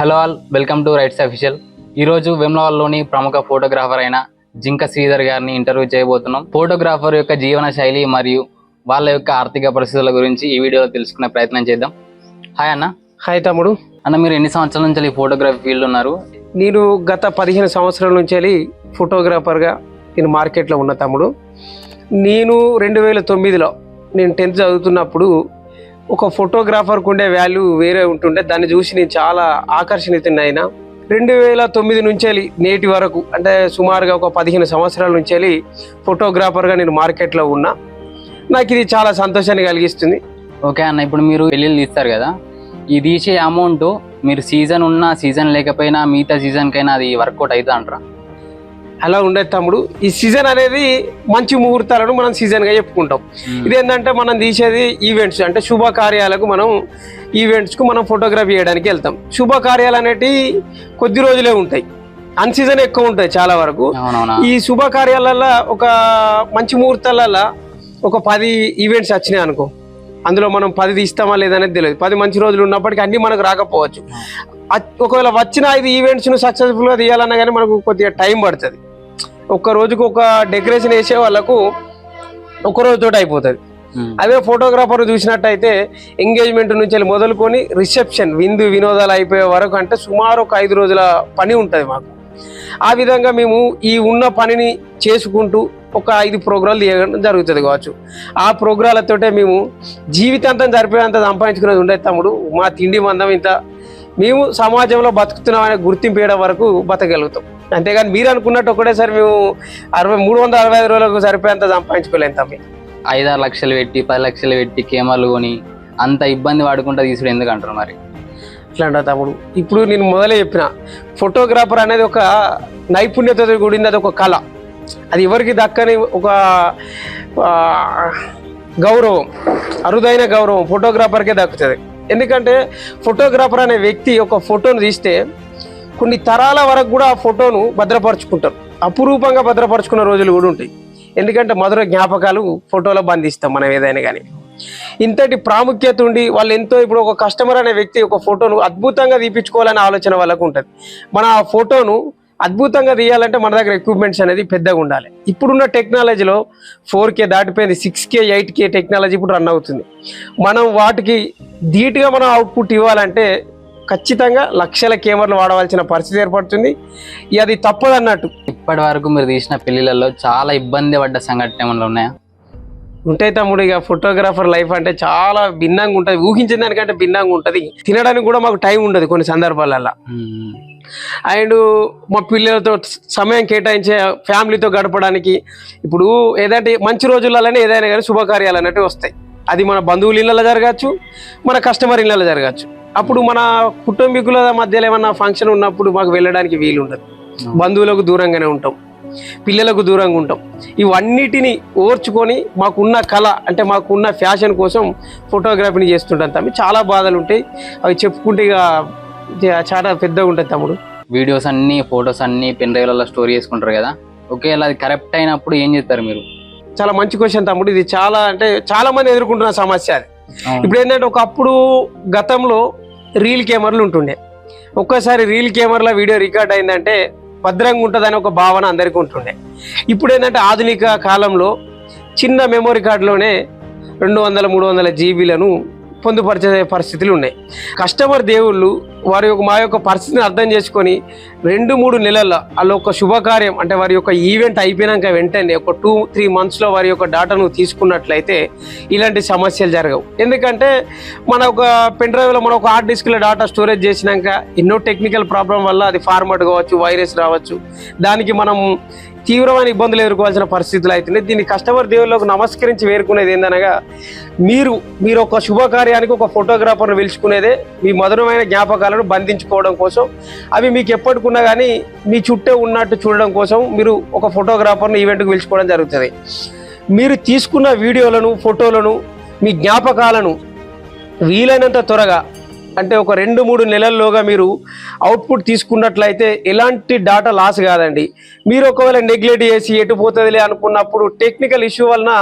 Hello all, welcome to rights official. ఈరోజు వేములవాడలోని ప్రముఖ photographer అయిన జింక శ్రీధర్ గారిని ఇంటర్వ్యూ చేయబోతున్నాం. ఫోటోగ్రాఫర్ యొక్క జీవన శైలి మరియు వాళ్ళ యొక్క ఆర్థిక పరిస్థితుల గురించి ఈ వీడియోలో తెలుసుకునే ప్రయత్నం చేద్దాం. హాయ్ అన్న. హాయ్ తమ్ముడు. అన్న, మీరు ఎన్ని సంవత్సరాల నుంచి ఈ ఫోటోగ్రఫీ ఫీల్డ్ ఉన్నారు? నేను గత 15 సంవత్సరాల నుంచి ఫోటోగ్రాఫర్గా నేను మార్కెట్లో ఉన్న తమ్ముడు. నేను 2009లో నేను 10th చదువుతున్నప్పుడు ఒక ఫోటోగ్రాఫర్కు ఉండే వాల్యూ వేరే ఉంటుండే. దాన్ని చూసి నేను చాలా ఆకర్షణీయతనైనా 2009 నుంచి నేటి వరకు అంటే సుమారుగా ఒక 15 సంవత్సరాల నుంచి ఫోటోగ్రాఫర్గా నేను మార్కెట్లో ఉన్నా. నాకు ఇది చాలా సంతోషాన్ని కలిగిస్తుంది. ఓకే అన్న, ఇప్పుడు మీరు పెళ్ళిళ్ళు తీస్తారు కదా, ఈ తీసే అమౌంట్ మీరు సీజన్ ఉన్నా సీజన్ లేకపోయినా మిగతా సీజన్కైనా అది వర్కౌట్ అవుతుంది అంటారా? అలా ఉండేది తమ్ముడు. ఈ సీజన్ అనేది మంచి ముహూర్తాలను మనం సీజన్గా చెప్పుకుంటాం. ఇదేంటంటే మనం తీసేది ఈవెంట్స్, అంటే శుభకార్యాలకు మనం ఈవెంట్స్కు మనం ఫోటోగ్రఫీ చేయడానికి వెళ్తాం. శుభకార్యాలు అనేటివి కొద్ది రోజులే ఉంటాయి, అన్ సీజన్ ఎక్కువ ఉంటాయి చాలా వరకు. ఈ శుభకార్యాలలో ఒక మంచి ముహూర్తాలలో ఒక 10 ఈవెంట్స్ వచ్చినాయి అనుకో, అందులో మనం 10 తీస్తామా లేదనేది తెలియదు. 10 మంచి రోజులు ఉన్నప్పటికీ అన్ని మనకు రాకపోవచ్చు. ఒకవేళ వచ్చిన 5 ఈవెంట్స్ను సక్సెస్ఫుల్గా తీయాలన్నా కానీ మనకు కొద్దిగా టైం పడుతుంది. ఒక్క రోజుకు ఒక డెకరేషన్ వేసే వాళ్ళకు ఒక రోజుతో అయిపోతుంది. అదే ఫోటోగ్రాఫర్ చూసినట్టయితే ఎంగేజ్మెంట్ నుంచి మొదలుకొని రిసెప్షన్, విందు వినోదాలు అయిపోయే వరకు అంటే సుమారు ఒక 5 రోజుల పని ఉంటుంది మాకు. ఆ విధంగా మేము ఈ ఉన్న పనిని చేసుకుంటూ ఒక 5 ప్రోగ్రాలు తీయడం జరుగుతుంది కావచ్చు. ఆ ప్రోగ్రాలతోటే మేము జీవితాంతం సరిపోయేంత సంపాదించుకునేది ఉండేది తమ్ముడు. మా తిండి మందం ఇంత, మేము సమాజంలో బతుకుతున్నామనే గుర్తింపు వేయడం వరకు బతకగలుగుతాం. అంతేగాని మీరు అనుకున్నట్టు ఒకటేసారి మేము 365 రోజులకు సరిపోయేంత సంపాదించుకోలేం తమ్మి. 5-6 లక్షలు పెట్టి 10 లక్షలు పెట్టి కెమెరాలు కొని అంత ఇబ్బంది పడుకుంటా తీసుడు ఎందుకు అంటారు మరి? ఇట్లా తమ్ముడు, ఇప్పుడు నేను మొదలే చెప్పిన, ఫోటోగ్రాఫర్ అనేది ఒక నైపుణ్యతతో కూడింది, అది ఒక కళ. అది ఎవరికి దక్కని ఒక గౌరవం, అరుదైన గౌరవం ఫోటోగ్రాఫర్కే దక్కుతుంది. ఎందుకంటే ఫోటోగ్రాఫర్ అనే వ్యక్తి ఒక ఫోటోను తీస్తే కొన్ని తరాల వరకు కూడా ఆ ఫోటోను భద్రపరుచుకుంటారు. అపురూపంగా భద్రపరుచుకున్న రోజులు కూడా ఉంటాయి. ఎందుకంటే మధుర జ్ఞాపకాలు ఫోటోలో బంధిస్తాం మనం ఏదైనా కానీ. ఇంతటి ప్రాముఖ్యత ఉండి వాళ్ళు ఎంతో, ఇప్పుడు ఒక కస్టమర్ అనే వ్యక్తి ఒక ఫోటోను అద్భుతంగా తీపించుకోవాలనే ఆలోచన వాళ్ళకు ఉంటుంది. మన ఆ ఫోటోను అద్భుతంగా తీయాలంటే మన దగ్గర ఎక్విప్మెంట్స్ అనేది పెద్దగా ఉండాలి. ఇప్పుడున్న టెక్నాలజీలో 4K దాటిపోయింది, 6K 8K టెక్నాలజీ ఇప్పుడు రన్ అవుతుంది. మనం వాటికి ధీటుగా మనం అవుట్పుట్ ఇవ్వాలంటే ఖచ్చితంగా లక్షల కెమెరాలు వాడవలసిన పరిస్థితి ఏర్పడుతుంది. అది తప్పదన్నట్టు. ఇప్పటి వరకు మీరు తీసిన పెళ్లిళ్ళలో చాలా ఇబ్బంది పడ్డ సంఘటన ఏమైనా ఉన్నాయా? ఉంటాయి తమ్ముడు. ఇక ఫోటోగ్రాఫర్ లైఫ్ అంటే చాలా భిన్నంగా ఉంటుంది, ఊహించిన దానికంటే భిన్నంగా ఉంటుంది. తినడానికి కూడా మాకు టైం ఉండదు కొన్ని సందర్భాలలో. అండ్ మా పిల్లలతో సమయం కేటాయించే, ఫ్యామిలీతో గడపడానికి. ఇప్పుడు ఏదంటే మంచి రోజులలోనే ఏదైనా కానీ శుభకార్యాలు అనేవి వస్తాయి. అది మన బంధువుల ఇళ్ళలో జరగచ్చు, మన కస్టమర్ ఇళ్ళలో జరగచ్చు. అప్పుడు మన కుటుంబీకుల మధ్యలో ఏమన్నా ఫంక్షన్ ఉన్నప్పుడు మాకు వెళ్ళడానికి వీలు ఉండదు. బంధువులకు దూరంగానే ఉంటాం, పిల్లలకు దూరంగా ఉంటాం. ఇవన్నిటిని ఓర్చుకొని మాకున్న కళ, అంటే మాకున్న ఫ్యాషన్ కోసం ఫోటోగ్రఫీని చేస్తుంటాం తమ్మి. చాలా బాధలు ఉంటాయి, అవి చెప్పుకుంటే ఇక చాలా పెద్దగా ఉంటుంది తమ్ముడు. వీడియోస్ అన్ని, ఫొటోస్ అన్ని పెన్ డ్రైవ్లలో స్టోర్ చేసుకుంటారు కదా, ఒకవేళ అది కరెక్ట్ అయినప్పుడు ఏం చేస్తారు మీరు? చాలా మంచి క్వశ్చన్ తమ్ముడు. ఇది చాలా మంది ఎదుర్కొంటున్న సమస్య అది. ఇప్పుడు ఏంటంటే ఒకప్పుడు గతంలో రీల్ కెమెరాలు ఉంటుండే. ఒక్కసారి రీల్ కెమెరాలో వీడియో రికార్డ్ అయిందంటే భద్రంగా ఉంటుందని ఒక భావన అందరికీ ఉంటుండే. ఇప్పుడు ఏంటంటే ఆధునిక కాలంలో చిన్న మెమొరీ కార్డులోనే 200-300 జీబీలను పొందుపరిచే పరిస్థితులు ఉన్నాయి. కస్టమర్ దేవుళ్ళు మా యొక్క పరిస్థితిని అర్థం చేసుకొని 2-3 నెలల్లో వాళ్ళ ఒక శుభకార్యం, అంటే వారి యొక్క ఈవెంట్ అయిపోయినాక వెంటనే ఒక 2-3 మంత్స్లో వారి యొక్క డాటాను తీసుకున్నట్లయితే ఇలాంటి సమస్యలు జరగవు. ఎందుకంటే మన ఒక పెన్ డ్రైవ్లో మనం ఒక హార్డ్ డిస్క్లో డాటా స్టోరేజ్ చేసినాక ఎన్నో టెక్నికల్ ప్రాబ్లం వల్ల అది ఫార్మాట్ కావచ్చు, వైరస్ రావచ్చు, దానికి మనం తీవ్రమైన ఇబ్బందులు ఎదుర్కోవాల్సిన పరిస్థితులు అవుతున్నాయి. దీన్ని కస్టమర్ దేవుళ్ళకు నమస్కరించి వేరుకునేది ఏందనగా, మీరు ఒక శుభకార్యానికి ఒక ఫోటోగ్రాఫర్ను పిలుచుకునేదే మీ మధురమైన జ్ఞాపకాలను బంధించుకోవడం కోసం. అవి మీకు ఎప్పటికున్నా కానీ మీ చుట్టే ఉన్నట్టు చూడడం కోసం మీరు ఒక ఫోటోగ్రాఫర్ను ఈవెంట్కి పిలుచుకోవడం జరుగుతుంది. మీరు తీసుకున్న వీడియోలను, ఫోటోలను, మీ జ్ఞాపకాలను వీలైనంత త్వరగా, అంటే ఒక 2-3 నెలల్లోగా మీరు అవుట్పుట్ తీసుకున్నట్లయితే ఎలాంటి డాటా లాస్ కాదండి. మీరు ఒకవేళ నెగ్లెక్ట్ చేసి ఎటు పోతుందిలే అనుకున్నప్పుడు టెక్నికల్ ఇష్యూ వలన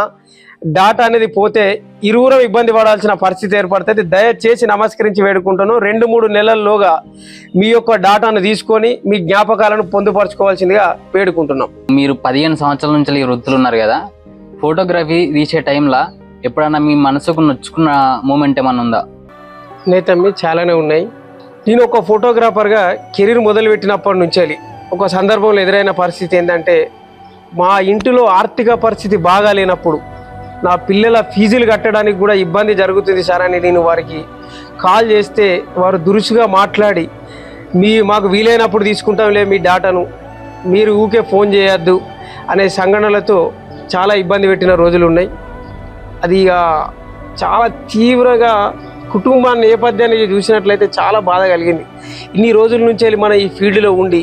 డాటా అనేది పోతే ఇరువురం ఇబ్బంది పడాల్సిన పరిస్థితి ఏర్పడుతుంది. దయచేసి నమస్కరించి వేడుకుంటాను, 2-3 నెలల్లోగా మీ యొక్క డాటాను తీసుకొని మీ జ్ఞాపకాలను పొందుపరచుకోవాల్సిందిగా వేడుకుంటున్నాం. మీరు 15 సంవత్సరాల నుంచి ఈ వృత్తులు ఉన్నారు కదా, ఫోటోగ్రఫీ తీసే టైంలో ఎప్పుడైనా మీ మనసుకు నొచ్చుకున్న మూమెంట్ ఏమన్నా ఉందా? నేతమ్మి చాలానే ఉన్నాయి. నేను ఒక ఫోటోగ్రాఫర్గా కెరీర్ మొదలుపెట్టినప్పటి నుంచి ఒక సందర్భంలో ఎదురైన పరిస్థితి ఏంటంటే, మా ఇంటిలో ఆర్థిక పరిస్థితి బాగా లేనప్పుడు నా పిల్లల ఫీజులు కట్టడానికి కూడా ఇబ్బంది జరుగుతుంది సార్ అని నేను వారికి కాల్ చేస్తే వారు దురుసుగా మాట్లాడి, మాకు వీలైనప్పుడు తీసుకుంటాంలే మీ డాటాను, మీరు ఊకే ఫోన్ చేయొద్దు అనే సంఘటనలతో చాలా ఇబ్బంది పెట్టిన రోజులు ఉన్నాయి. అది ఇక చాలా తీవ్రంగా కుటుంబ నేపథ్యాన్ని చూసినట్లయితే చాలా బాధ కలిగింది. ఇన్ని రోజుల నుంచి మన ఈ ఫీల్డ్లో ఉండి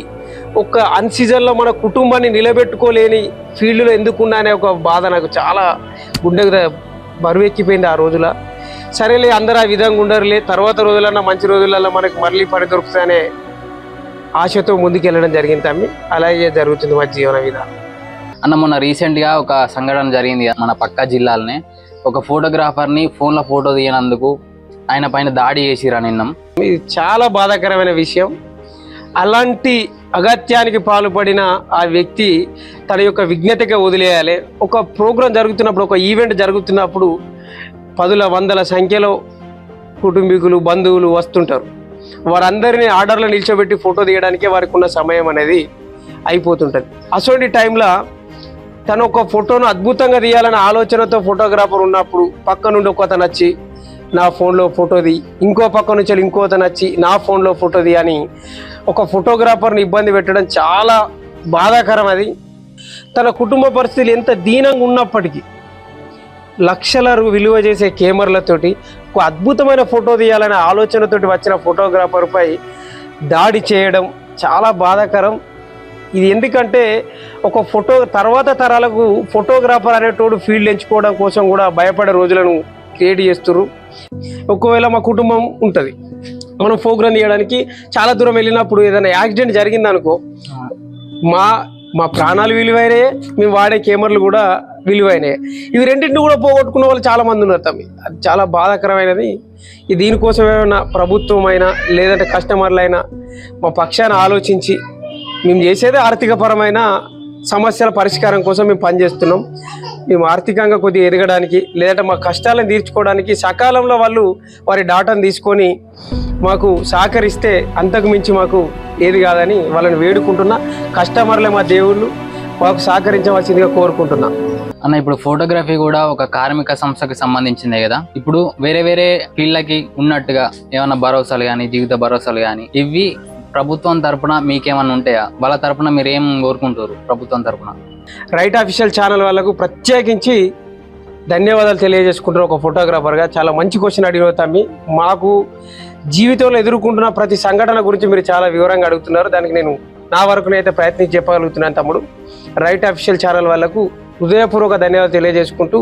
ఒక అన్సీజన్లో మన కుటుంబాన్ని నిలబెట్టుకోలేని ఫీల్డ్లో ఎందుకున్నా అనే ఒక బాధ నాకు చాలా గుండెకు బరువెక్కిపోయింది ఆ రోజుల. సరేలే, అందరూ ఆ విధంగా ఉండరులే, తర్వాత రోజులన్నా మంచి రోజులలో మనకు మళ్ళీ పని దొరుకుతుందనే ఆశతో ముందుకెళ్ళడం జరిగింది తమ్మి. అలాగే జరుగుతుంది మా జీవన విధానం. అన్న, మొన్న రీసెంట్గా ఒక సంఘటన జరిగింది మన పక్క జిల్లాలనే. ఒక ఫోటోగ్రాఫర్ని ఫోన్లో ఫోటో తీయనందుకు ఆయన పైన దాడి చేసిరా నిన్నం. ఇది చాలా బాధాకరమైన విషయం. అలాంటి అగత్యానికి పాల్పడిన ఆ వ్యక్తి తన యొక్క విజ్ఞతగా వదిలేయాలి. ఒక ప్రోగ్రాం జరుగుతున్నప్పుడు, ఒక ఈవెంట్ జరుగుతున్నప్పుడు 10,000-100,000 సంఖ్యలో కుటుంబీకులు, బంధువులు వస్తుంటారు. వారందరినీ ఆర్డర్లో నిల్చోబెట్టి ఫోటో తీయడానికే వారికి ఉన్న సమయం అనేది అయిపోతుంటుంది. అటువంటి టైంలో తను ఒక ఫోటోను అద్భుతంగా తీయాలనే ఆలోచనతో ఫోటోగ్రాఫర్ ఉన్నప్పుడు పక్క నుండి ఒకతను వచ్చి నా ఫోన్లో ఫోటో తీ, ఇంకో పక్క నుంచి ఇంకోతను వచ్చి నా ఫోన్లో ఫోటో తీ అని ఒక ఫోటోగ్రాఫర్ని ఇబ్బంది పెట్టడం చాలా బాధాకరం. అది తన కుటుంబ పరిస్థితులు ఎంత దీనంగా ఉన్నప్పటికీ లక్షల విలువ చేసే కెమెరాలతోటి ఒక అద్భుతమైన ఫోటో తీయాలనే ఆలోచనతోటి వచ్చిన ఫోటోగ్రాఫర్పై దాడి చేయడం చాలా బాధాకరం. ఇది ఎందుకంటే ఒక తర్వాత తరాలకు ఫోటోగ్రాఫర్ అనేటోడు ఫీల్డ్ ఎంచుకోవడం కోసం కూడా భయపడే రోజులను క్రియేట్ చేస్తున్నారు. ఒకవేళ మా కుటుంబం ఉంటుంది, మనం ప్రోగ్రామ్ తీయడానికి చాలా దూరం వెళ్ళినప్పుడు ఏదైనా యాక్సిడెంట్ జరిగిందనుకో, మా ప్రాణాలు విలువైనయే, మేము వాడే కెమెరాలు కూడా విలువైనయే. ఇవి రెండింటిని కూడా పోగొట్టుకున్న వాళ్ళు చాలా మంది ఉన్నారు తమ్మి. అది చాలా బాధాకరమైనది. దీనికోసం ఏమైనా ప్రభుత్వం అయినా లేదంటే కస్టమర్లైనా మా పక్షాన ఆలోచించి, మేము చేసేదే ఆర్థికపరమైన సమస్యల పరిష్కారం కోసం మేము పనిచేస్తున్నాం. మేము ఆర్థికంగా కొద్దిగా ఎదగడానికి లేదంటే మా కష్టాలను తీర్చుకోవడానికి సకాలంలో వాళ్ళు వారి డాటాను తీసుకొని మాకు సహకరిస్తే అంతకు మించి మాకు ఏది కాదని వాళ్ళని వేడుకుంటున్నా. కస్టమర్లే మా దేవుళ్ళు, మాకు సహకరించవలసిందిగా కోరుకుంటున్నా. అన్న, ఇప్పుడు ఫోటోగ్రఫీ కూడా ఒక కార్మిక సంస్థకి సంబంధించిందే కదా. ఇప్పుడు వేరే వేరే ఫీల్డ్లకి ఉన్నట్టుగా ఏమైనా భరోసాలు కానీ, జీవిత భరోసాలు కానీ, ఇవి ప్రభుత్వం తరపున మీకేమన్నా ఉంటాయా? వాళ్ళ తరపున మీరు ఏం కోరుకుంటారు ప్రభుత్వం తరపున? రైట్ అఫీషియల్ ఛానల్ వాళ్ళకు ప్రత్యేకించి ధన్యవాదాలు తెలియజేసుకుంటారు. ఒక ఫోటోగ్రాఫర్గా చాలా మంచి క్వశ్చన్ అడిగిన తమ్మి. మాకు జీవితంలో ఎదుర్కొంటున్న ప్రతి సంఘటన గురించి మీరు చాలా వివరంగా అడుగుతున్నారు. దానికి నేను నా వరకునైతే ప్రయత్నించి చెప్పగలుగుతున్నాను తమ్ముడు. రైట్ అఫీషియల్ ఛానల్ వాళ్ళకు హృదయపూర్వక ధన్యవాదాలు తెలియజేసుకుంటూ,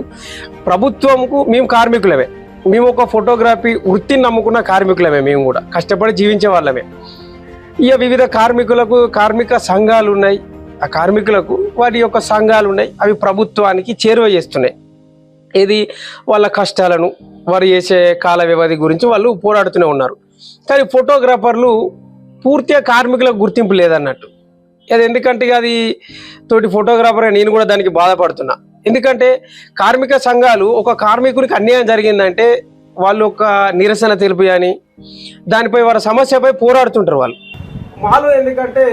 ప్రభుత్వంకు మేము కార్మికులమే, మేము ఒక ఫోటోగ్రఫీ వృత్తిని నమ్ముకున్న కార్మికులమే, మేము కూడా కష్టపడి జీవించే వాళ్ళమే. ఇక వివిధ కార్మిక సంఘాలు ఉన్నాయి. ఆ కార్మికులకు వారి యొక్క సంఘాలు ఉన్నాయి. అవి ప్రభుత్వానికి చేరువ చేస్తున్నాయి. ఇది వాళ్ళ కష్టాలను, వారు చేసే కాల వ్యవధి గురించి వాళ్ళు పోరాడుతూనే ఉన్నారు. కానీ ఫోటోగ్రాఫర్లు పూర్తిగా కార్మికులకు గుర్తింపు లేదన్నట్టు. అది ఎందుకంటే అది తోటి ఫోటోగ్రాఫర్ నేను కూడా దానికి బాధపడుతున్నా. ఎందుకంటే కార్మిక సంఘాలు ఒక కార్మికుడికి అన్యాయం జరిగిందంటే వాళ్ళు ఒక నిరసన తెలుపు అని దానిపై వారి సమస్యపై పోరాడుతుంటారు వాళ్ళు. మాలో ఎందుకంటే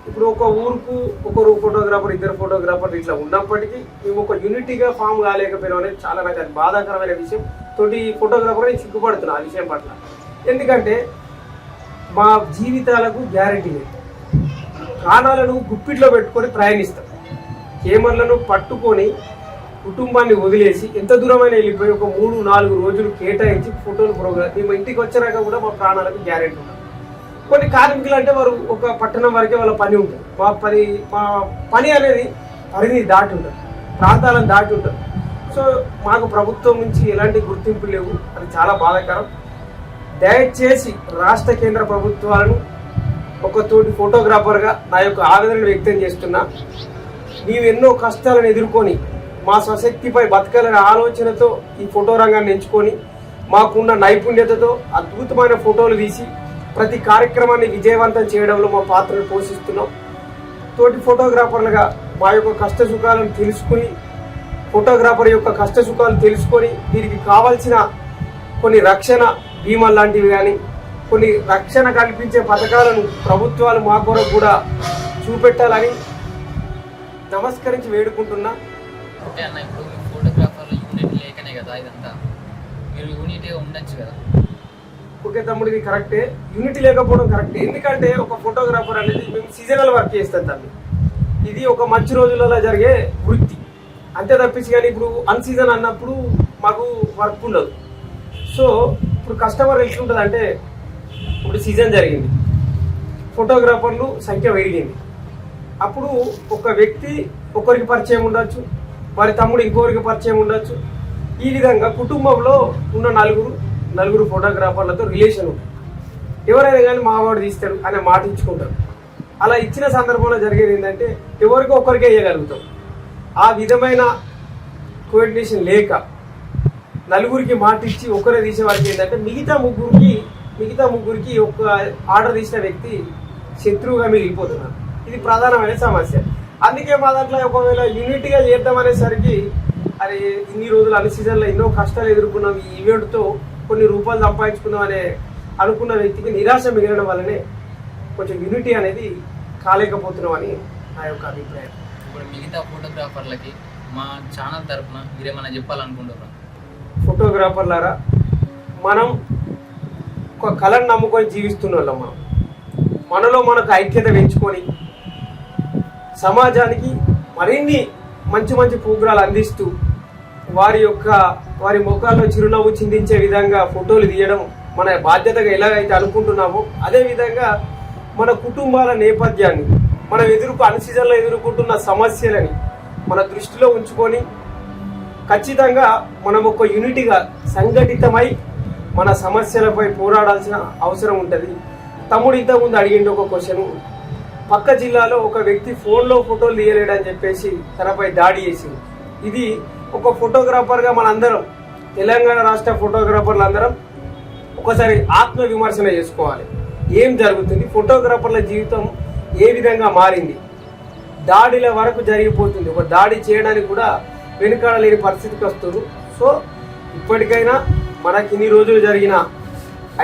ఇప్పుడు ఒక ఊరుకు ఒకరు ఫోటోగ్రాఫర్, ఇద్దరు ఫోటోగ్రాఫర్ ఇట్లా ఉన్నప్పటికీ మేము ఒక యూనిటీగా ఫామ్ కాలేకపోయినాం అనేది చాలా నాకు అది బాధాకరమైన విషయం. తోటి ఫోటోగ్రాఫర్ నేను సిగ్గుపడుతున్నా ఆ విషయం పట్ల. ఎందుకంటే మా జీవితాలకు గ్యారెంటీ లేదు. ప్రాణాలను గుప్పిట్లో పెట్టుకొని ప్రయాణిస్తాం. కెమెరాలను పట్టుకొని కుటుంబాన్ని వదిలేసి ఎంత దూరమైనా వెళ్ళిపోయి ఒక 3-4 రోజులు కేటాయించి ఫోటోలు ప్రోగ్రామ్ మేము ఇంటికి వచ్చినాక కూడా మా ప్రాణాలకు గ్యారెంటీ ఉంటుంది. కొన్ని కార్మికులు అంటే వారు ఒక పట్టణం వరకే వాళ్ళ పని ఉంటుంది. మా పని అనేది పరిధి దాటి ఉంటుంది, ప్రాంతాలను దాటి ఉంటుంది. సో మాకు ప్రభుత్వం నుంచి ఎలాంటి గుర్తింపు లేవు. అది చాలా బాధాకరం. దయచేసి రాష్ట్ర కేంద్ర ప్రభుత్వాలను ఒక తోటి ఫోటోగ్రాఫర్గా నా యొక్క ఆవేదనను వ్యక్తం చేస్తున్నా. నీవు ఎన్నో కష్టాలను ఎదుర్కొని మా స్వశక్తిపై బతకాలనే ఆలోచనతో ఈ ఫోటో రంగాన్ని ఎంచుకొని మాకున్న నైపుణ్యతతో అద్భుతమైన ఫోటోలు తీసి ప్రతి కార్యక్రమాన్ని విజయవంతం చేయడంలో మా పాత్రను పోషిస్తున్నాం. తోటి ఫోటోగ్రాఫర్లుగా మా యొక్క కష్ట సుఖాలను తెలుసుకుని, ఫోటోగ్రాఫర్ యొక్క కష్ట సుఖాలు తెలుసుకొని దీనికి కావాల్సిన కొన్ని రక్షణ బీమా లాంటివి కానీ కొన్ని రక్షణ కల్పించే పథకాలను ప్రభుత్వాలు మా కొరకు కూడా చూపెట్టాలని నమస్కరించి వేడుకుంటున్నా. ఓకే అన్న, ఇప్పుడు మీ ఫోటోగ్రాఫర్లు యూనిట్ లేకనే కదా ఇదంతా, మీరు యూనిట్గా ఉండొచ్చు కదా. ఓకే తమ్ముడు, ఇది కరెక్టే, యూనిటీ లేకపోవడం కరెక్టే. ఎందుకంటే ఒక ఫోటోగ్రాఫర్ అనేది మేము సీజనల్ వర్క్ చేస్తాం తమ్మి. ఇది ఒక మంచి రోజులలో జరిగే వృత్తి అంతే తప్పించి, కానీ ఇప్పుడు అన్ సీజన్ అన్నప్పుడు మాకు వర్క్ ఉండదు. సో ఇప్పుడు కస్టమర్ ఎట్లుంటుంది అంటే, ఇప్పుడు సీజన్ జరిగింది, ఫోటోగ్రాఫర్లు సంఖ్య పెరిగింది, అప్పుడు ఒక వ్యక్తి ఒకరికి పరిచయం ఉండొచ్చు, వారి తమ్ముడు ఇంకొకరికి పరిచయం ఉండొచ్చు. ఈ విధంగా కుటుంబంలో ఉన్న నలుగురు ఫోటోగ్రాఫర్లతో రిలేషన్ ఉంటుంది. ఎవరైనా కానీ మావాడు తీస్తాడు అనే మాట ఇచ్చుకుంటారు. అలా ఇచ్చిన సందర్భంలో జరిగేది ఏంటంటే ఎవరికో ఒకరికే వేయగలుగుతాం. ఆ విధమైన కోఆర్డినేషన్ లేక నలుగురికి మాట ఇచ్చి ఒకరే తీసే వారికి ఏంటంటే మిగతా ముగ్గురికి ఒక ఆర్డర్ తీసిన వ్యక్తి శత్రువుగా మిగిలిపోతున్నారు. ఇది ప్రధానమైన సమస్య. అందుకే మా దాంట్లో ఒకవేళ యూనిట్గా చేద్దామనేసరికి అది ఇన్ని రోజులు అన్ని సీజన్లో ఎన్నో కష్టాలు ఎదుర్కొన్నాం, ఈ ఈవెంట్తో కొన్ని రూపాయలు సంపాదించుకుందాం అనే అనుకున్న వ్యక్తికి నిరాశ మిగలడం వల్లనే కొంచెం యూనిటీ అనేది కాలేకపోతున్నాం అని నా యొక్క అభిప్రాయం. ఇప్పుడు మిగతా ఫోటోగ్రాఫర్లకి మా ఛానల్ తరఫున మీరేమైనా చెప్పాలనుకుంటున్నారా? ఫోటోగ్రాఫర్లారా, మనం ఒక కళను నమ్ముకొని జీవిస్తున్న వాళ్ళం. మనలో మనకు ఐక్యత పెంచుకొని సమాజానికి మరిన్ని మంచి ప్రోగ్రాలు అందిస్తూ వారి ముఖాల్లో చిరునవ్వు చిందించే విధంగా ఫోటోలు తీయడం మన బాధ్యతగా ఎలాగైతే అనుకుంటున్నామో, అదేవిధంగా మన కుటుంబాల నేపథ్యాన్ని, మనం అన్ సీజన్లో ఎదుర్కొంటున్న సమస్యలని మన దృష్టిలో ఉంచుకొని ఖచ్చితంగా మనం ఒక యూనిటీగా సంఘటితమై మన సమస్యలపై పోరాడాల్సిన అవసరం ఉంటుంది. తమ్ముడు ఇంతకుముందు అడిగిండు ఒక క్వశ్చన్, పక్క జిల్లాలో ఒక వ్యక్తి ఫోన్లో ఫోటోలు తీయలేడని చెప్పేసి తనపై దాడి చేసింది. ఇది ఒక ఫోటోగ్రాఫర్గా మనందరం, తెలంగాణ రాష్ట్ర ఫోటోగ్రాఫర్లు అందరం ఒకసారి ఆత్మ విమర్శన చేసుకోవాలి. ఏం జరుగుతుంది, ఫోటోగ్రాఫర్ల జీవితం ఏ విధంగా మారింది, దాడిల వరకు జరిగిపోతుంది, ఒక దాడి చేయడానికి కూడా వెనుకాడలేని పరిస్థితికి వస్తుంది. సో ఇప్పటికైనా మనకి ఇన్ని రోజులు జరిగిన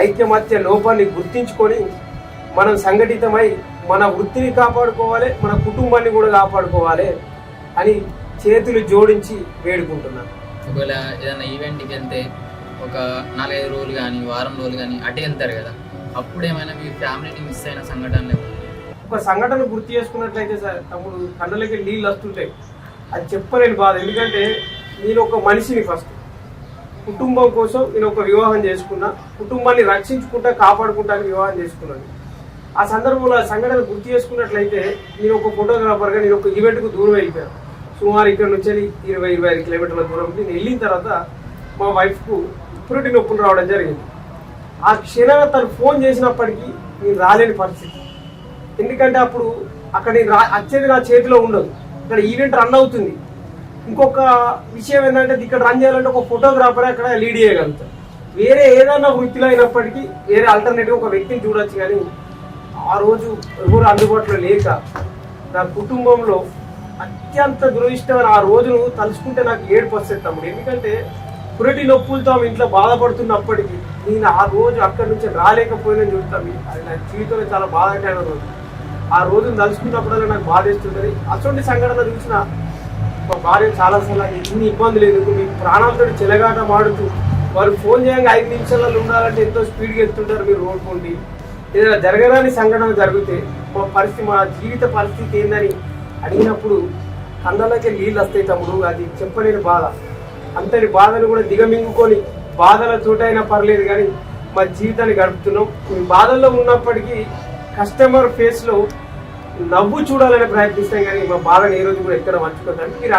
ఐక్యమత్య లోపాన్ని గుర్తించుకొని మనం సంఘటితమై మన వృత్తిని కాపాడుకోవాలి, మన కుటుంబాన్ని కూడా కాపాడుకోవాలి అని చేతులు జోడించి వేడుకుంటున్నాను. ఒకవేళ ఏదైనా ఈవెంట్కి వెళ్తే ఒక 4-5 రోజులు కానీ వారం రోజులు కానీ అటు వెళ్తారు కదా, అప్పుడు ఏమైనా మీ ఫ్యామిలీని మిస్ అయిన సంఘటనలు? ఒక సంఘటన గుర్తు చేసుకున్నట్లయితే సార్ తమ్ముడు కళ్ళకి నీళ్ళు వస్తుంటాయి. అది చెప్పలేని బాధ. ఎందుకంటే నేను ఒక మనిషిని, ఫస్ట్ కుటుంబం కోసం నేను ఒక వివాహం చేసుకున్నా, కుటుంబాన్ని రక్షించుకుంటా కాపాడుకుంటానికి వివాహం చేసుకున్నాను. ఆ సందర్భంలో సంఘటన గుర్తు చేసుకున్నట్లయితే నేను ఒక ఫోటోగ్రాఫర్గా నేను ఒక ఈవెంట్కు దూరం వెళ్ళిపోయాను. సుమారు ఇక్కడ నుంచి 20-25 కిలోమీటర్ల దూరం. నేను వెళ్ళిన తర్వాత మా వైఫ్కు పురిటి నొప్పులు రావడం జరిగింది. ఆ క్షణాన తను ఫోన్ చేసినప్పటికీ నేను రాలేని పరిస్థితి. ఎందుకంటే అప్పుడు అక్కడ నేను వచ్చేది నా చేతిలో ఉండదు, ఇక్కడ ఈవెంట్ రన్ అవుతుంది. ఇంకొక విషయం ఏంటంటే ఇక్కడ రన్ చేయాలంటే ఒక ఫోటోగ్రాఫర్ అక్కడ లీడ్ చేయగలుగుతారు. వేరే ఏదైనా వృత్తిలో అయినప్పటికీ వేరే ఆల్టర్నేటివ్ ఒక వ్యక్తిని చూడొచ్చు, కానీ ఆ రోజు ఎవరు అందుబాటులో లేక నా కుటుంబంలో అత్యంత దురదృష్టమైన ఆ రోజును తలుచుకుంటే నాకు ఏడుపు వస్తుంది తమ్ముడు. ఎందుకంటే పురిటి నొప్పులతో ఆమె ఇంట్లో బాధపడుతున్నప్పటికీ నేను ఆ రోజు అక్కడి నుంచి రాలేకపోయినా చూస్తాను. అది నా జీవితంలో చాలా బాధాకరమైన రోజు. ఆ రోజును తలుచుకున్నప్పుడల్లా నాకు బాధేస్తుంటుంది. అటువంటి సంఘటన చూసిన మా భార్య చాలాసార్లు ఇన్ని ఇబ్బందులు ఎందుకు, మీకు ప్రాణాలతో చెలగాట మాడుతూ వారు ఫోన్ చేయంగా 5 నిమిషాలలో ఉండాలంటే ఎంతో స్పీడ్గా వెళ్తుంటారు మీరు రోడ్ కొండి. ఏదైనా జరగరాని సంఘటన జరిగితే మా జీవిత పరిస్థితి ఏందని అడిగినప్పుడు కళ్ళకి నీళ్ళు వస్తాయి తమ్ముడు. అది చెప్పలేని బాధ. అంతటి బాధను కూడా దిగమింగుకొని బాధలతోటైనా పర్లేదు కానీ మా జీవితాన్ని గడుపుతున్నాం. మీ బాధల్లో ఉన్నప్పటికీ కస్టమర్ ఫేస్లో నవ్వు చూడాలని ప్రయత్నిస్తాం, కానీ మా బాధను ఏ రోజు కూడా ఎక్కడ పంచుకోవద్దని మీరు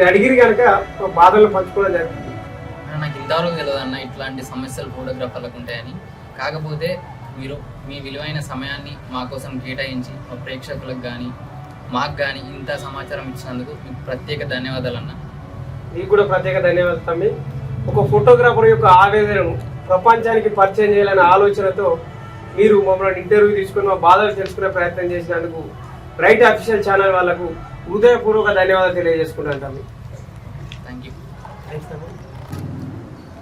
అడిగిరి కనుక మా బాధలను పంచుకోవడం జరుగుతుంది. నాకు ఇంతవరకు తెలియదు అన్న ఇట్లాంటి సమస్యలు ఫోటోగ్రాఫర్లకు ఉంటాయని. కాకపోతే మీరు మీ విలువైన సమయాన్ని మా కోసం కేటాయించి మా ప్రేక్షకులకు కానీ మాకు కానీ ఇంత సమాచారం ఇచ్చినందుకు మీకు ప్రత్యేక ధన్యవాదాలు అన్న. మీకు కూడా ప్రత్యేక ధన్యవాదాలు తమ్మి. ఒక ఫోటోగ్రాఫర్ యొక్క ఆవేదనను ప్రపంచానికి పరిచయం చేయాలనే ఆలోచనతో మీరు మమ్మల్ని ఇంటర్వ్యూ తీసుకుని మా బాధలు తెలుసుకునే ప్రయత్నం చేసినందుకు రైట్ అఫీషియల్ ఛానల్ వాళ్ళకు హృదయపూర్వక ధన్యవాదాలు తెలియజేసుకుంటాను తమ్మి. Thank you. థ్యాంక్స్ తమ్మి.